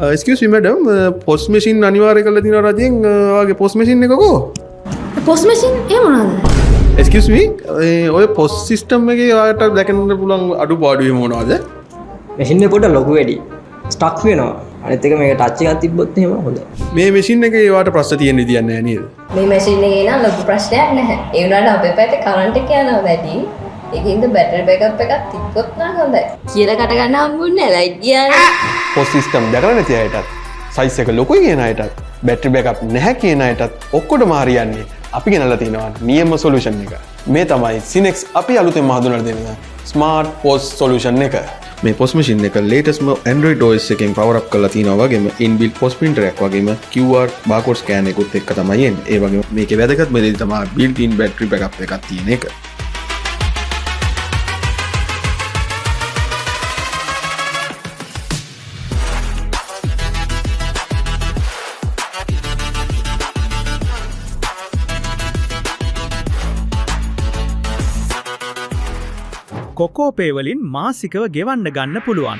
excuse me madam, post machine අනිවාර්ය කරලා තියෙනවා රජයෙන් ඔයාගේ post machine එකකෝ? පොස් මැෂින් ඒ මොනවද? excuse me, ඔය post system එකේ ඔයාලට දැකන්න පුළුවන් අඩුපාඩු මොනවද? මැෂින් එක පොඩ ලොකු වැඩි. ස්ටක් වෙනවා. අනිත් එක මේක ටච් එකක් තිබ්බොත් එහෙම හොඳයි. මේ machine එකේ ඔයාලට ප්‍රශ්න තියෙන විදියක් නැහැ නේද? මේ මැෂින් එකේ නම් ලොකු ප්‍රශ්නයක් නැහැ. ඒ වුණාට අපේ පැත්තේ කරන්ට් එක යනවා වැඩි. ඒකින්ද බැටරි බෑකප් එකක් තිබ්බොත් නම් හොඳයි. කියලා කට ගන්න හම්බුන්නේ නැහැ ලයිට් ගියානේ. post system දැකලා නැති අයටත්, size එක ලොකුයි කියන අයටත්, battery backup නැහැ කියන අයටත් ඔක්කොටම හරියන්නේ අපි ගෙනල්ලා තිනවා නියම solution එක. මේ තමයි Sinex අපි අලුතෙන්ම හඳුන්වලා දෙන smart post solution එක. මේ post machine එක latestම Android OS එකෙන් power up කරලා තිනවා වගේම inbuilt post printer එකක් වගේම QR barcode scan එකකුත් එක්ක තමයි එන්නේ. ඒ වගේම මේකේ වැදගත්ම දේ තමයි built in battery backup එකක් තියෙන එක. කොකෝපේ වලින් මාසිකව ගෙවන්න ගන්න පුළුවන්.